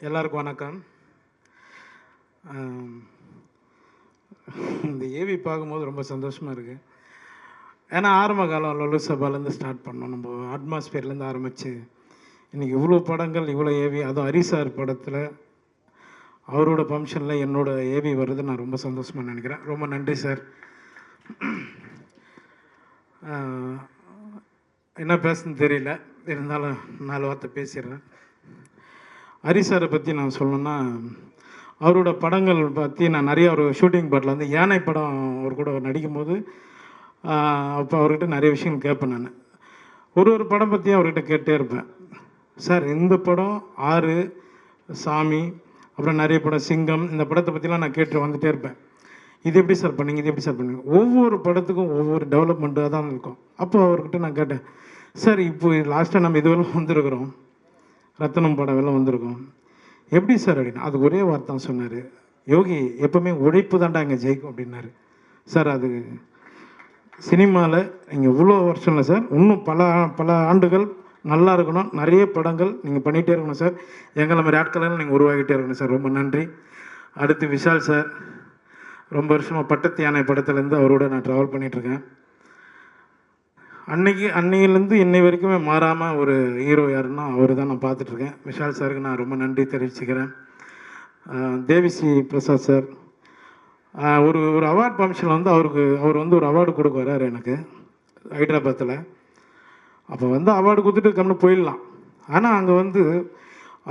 எல்லாருக்கும் வணக்கம். இந்த ஏவி பார்க்கும்போது ரொம்ப சந்தோஷமாக இருக்குது. ஏன்னா ஆரம்ப காலம் லொலு சபாலேருந்து ஸ்டார்ட் பண்ணோம். நம்ம அட்மாஸ்பியர்லேருந்து ஆரம்பித்து இன்றைக்கி இவ்வளோ படங்கள், இவ்வளோ ஏவி, அதுவும் ஹரிசார் படத்தில் அவரோட ஃபங்க்ஷனில் என்னோட ஏவி வருது. நான் ரொம்ப சந்தோஷமாக நினைக்கிறேன். ரொம்ப நன்றி சார். என்ன பேசுன்னு தெரியல, இருந்தாலும் 4 வார்த்தை பேசிடுறேன். ஹரிசாரை பற்றி நான் சொல்லணுன்னா, அவரோட படங்கள் பற்றி நான் நிறைய ஒரு ஷூட்டிங் பாட்டில் வந்து யானை படம் அவர் கூட நடிக்கும்போது அப்போ அவர்கிட்ட நிறைய விஷயங்கள் கேட்பேன். நான் ஒரு படம் பற்றியும் அவர்கிட்ட கேட்டே இருப்பேன். சார் இந்த படம் 6, சாமி, அப்புறம் நிறைய படம் சிங்கம், இந்த படத்தை பற்றிலாம் நான் கேட்டு வந்துகிட்டே இருப்பேன். இது எப்படி சார் பண்ணீங்க, இது எப்படி சார் பண்ணீங்க, ஒவ்வொரு படத்துக்கும் ஒவ்வொரு டெவலப்மெண்ட்டாக தான் இருக்கும். அப்போ அவர்கிட்ட நான் கேட்டேன், சார் இப்போ லாஸ்ட்டாக நம்ம இதுவெல்லாம் வந்துருக்குறோம், ரத்தனம் படம் எல்லாம் வந்திருக்கும், எப்படி சார் அப்படின்னு. அது ஒரே வார்த்தை சொன்னார், யோகி எப்போவுமே உழைப்பு தாண்டா இங்கே ஜெயிக்கும் அப்படின்னாரு. சார் அது சினிமாவில் நீங்கள் இவ்வளோ வருஷம் இல்லை சார், இன்னும் பல ஆண்டுகள் நல்லா இருக்கணும், நிறைய படங்கள் நீங்கள் பண்ணிகிட்டே இருக்கணும் சார், எங்களை மாதிரி ஆட்களெல்லாம் நீங்கள் உருவாகிட்டே இருக்கணும் சார். ரொம்ப நன்றி. அடுத்து விஷால் சார், ரொம்ப வருஷமாக பட்டத்து யானை படத்துலேருந்து அவரோட நான் ட்ராவல் பண்ணிகிட்ருக்கேன். அன்னையிலேருந்து இன்னை வரைக்குமே மாறாமல் ஒரு ஹீரோ யாருன்னா அவர் தான் நான் பார்த்துட்ருக்கேன். விஷால் சாருக்கு நான் ரொம்ப நன்றி தெரிவிச்சுக்கிறேன். தேவிஸ்ரீ பிரசாத் சார் ஒரு அவார்ட் ஃபங்க்ஷனில் வந்து அவர் வந்து ஒரு அவார்டு கொடுக்க வர்றாரு எனக்கு ஹைதராபாத்தில். அப்போ வந்து அவார்டு கொடுத்துட்டு கம்மின்னு போயிடலாம். ஆனால் அங்கே வந்து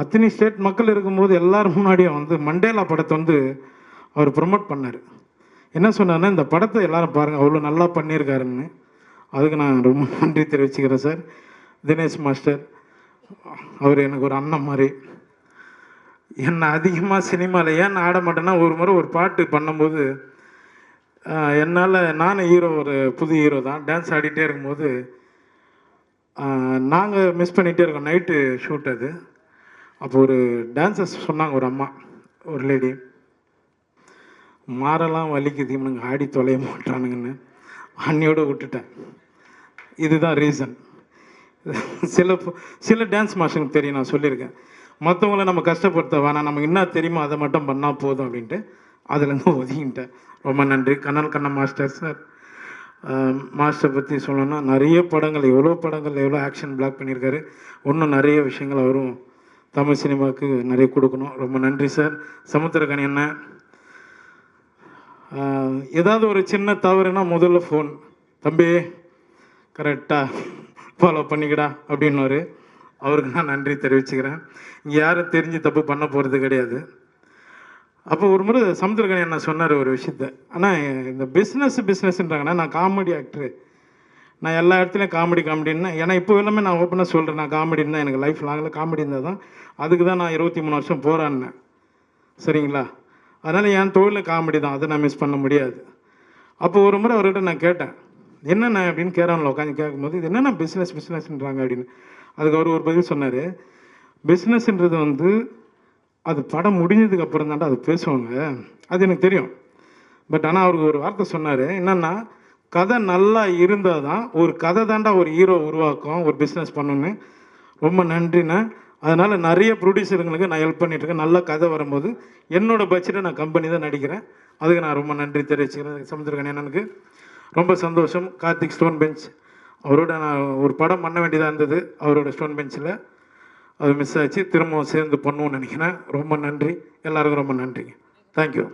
அத்தனை ஸ்டேட் மக்கள் இருக்கும்போது எல்லோரும் முன்னாடியும் வந்து மண்டேலா படத்தை வந்து அவர் ப்ரொமோட் பண்ணார். என்ன சொன்னார்னா, இந்த படத்தை எல்லோரும் பாருங்கள், அவ்வளோ நல்லா பண்ணியிருக்காருன்னு. அதுக்கு நான் ரொம்ப நன்றி தெரிவிச்சுக்கிறேன் சார். தினேஷ் மாஸ்டர், அவர் எனக்கு ஒரு அண்ணன் மாதிரி. என்னை அதிகமாக சினிமாவில் ஏன் ஆட மாட்டேன்னா, ஒரு முறை ஒரு பாட்டு பண்ணும்போது என்னால், நானும் ஹீரோ, ஒரு புது ஹீரோ தான், டான்ஸ் ஆடிட்டே இருக்கும்போது நாங்கள் மிஸ் பண்ணிகிட்டே இருக்கோம். நைட்டு ஷூட் அது. அப்போ ஒரு டான்ஸர்ஸ் சொன்னாங்க, ஒரு அம்மா, ஒரு லேடி, மாறெல்லாம் வலிக்குது, இவனுங்க ஆடி தொலைய மாட்டானுங்கன்னு அன்னையோடு விட்டுட்டேன். இதுதான் ரீசன். சில டான்ஸ் மாஸ்டருக்கு தெரியும், நான் சொல்லியிருக்கேன், மற்றவங்கள நம்ம கஷ்டப்படுத்த வேணாம், நமக்கு என்ன தெரியுமோ அதை மட்டும் பண்ணால் போதும் அப்படின்ட்டு அதுலேருந்து ஒதுங்கிட்டேன். ரொம்ப நன்றி. கண்ணன் மாஸ்டர் சார், மாஸ்டர் பற்றி சொல்லணும்னா நிறைய படங்கள், எவ்வளோ ஆக்ஷன் பிளாக் பண்ணியிருக்காரு. இன்னும் நிறைய விஷயங்கள் அவரும் தமிழ் சினிமாவுக்கு நிறைய கொடுக்கணும். ரொம்ப நன்றி சார். சமுத்திரக்கனி என்ன, ஏதாவது ஒரு சின்ன தவறுனா முதல்ல ஃபோன், தம்பி கரெக்டாக ஃபாலோ பண்ணிக்கடா அப்படின்னாரு. அவருக்கு நான் நன்றி தெரிவிச்சுக்கிறேன். இங்கே யாரும் தெரிஞ்சு தப்பு பண்ண போகிறது கிடையாது. அப்போ ஒரு முறை சமுத்திரக்கனி என்ன சொன்னார் ஒரு விஷயத்த, ஆனால் இந்த பிஸ்னஸ்ன்றாங்கன்னா, நான் காமெடி ஆக்டரு, நான் எல்லா இடத்துலையும் காமெடின்னா, ஏன்னா இப்போ எல்லாமே நான் ஓப்பனாக சொல்கிறேன், நான் காமெடின்னு தான், எனக்கு லைஃப் லாங்கில் காமெடி இருந்தால் தான், அதுக்கு தான் நான் 23 வருஷம் போராடினேன். சரிங்களா? அதனால் என் தொழில் காமெடி தான், அதை நான் மிஸ் பண்ண முடியாது. அப்போ ஒரு முறை அவர்கிட்ட நான் கேட்டேன், என்னென்ன அப்படின்னு கேரவனில் உட்காந்து கேட்கும்போது, இது என்னென்ன பிஸ்னஸ்ன்றாங்க அப்படின்னு. அதுக்கு அவர் ஒரு பதில் சொன்னார், பிஸ்னஸ்ன்றது வந்து அது படம் முடிஞ்சதுக்கு அப்புறம் தாண்டா அது பேசுவாங்க, அது எனக்கு தெரியும். பட் ஆனால் அவருக்கு ஒரு வார்த்தை சொன்னார், என்னென்னா, கதை நல்லா இருந்தால் தான் ஒரு கதை தாண்டா ஒரு ஹீரோ உருவாக்கும், ஒரு பிஸ்னஸ் பண்ணணுன்னு. ரொம்ப நன்றிண்ணே. அதனால் நிறைய ப்ரொடியூசருங்களுக்கு நான் ஹெல்ப் பண்ணிகிட்ருக்கேன். நல்ல கதை வரும்போது என்னோடய பட்ஜெட்டை நான் கம்பெனி தான் நடிக்கிறேன். அதுக்கு நான் ரொம்ப நன்றி தெரிவிச்சுக்கிறேன். சமுத்திரக்கனி அண்ணனுக்கு ரொம்ப சந்தோஷம். கார்த்திக் ஸ்டோன் பெஞ்ச், அவரோட நான் ஒரு படம் பண்ண வேண்டியதாக இருந்தது, அவரோட ஸ்டோன் பெஞ்சில் அது மிஸ் ஆச்சு. திரும்பவும் சேர்ந்து பண்ணுவோன்னு நினைக்கிறேன். ரொம்ப நன்றி, எல்லாருக்கும் ரொம்ப நன்றிங்க. தேங்க்யூ.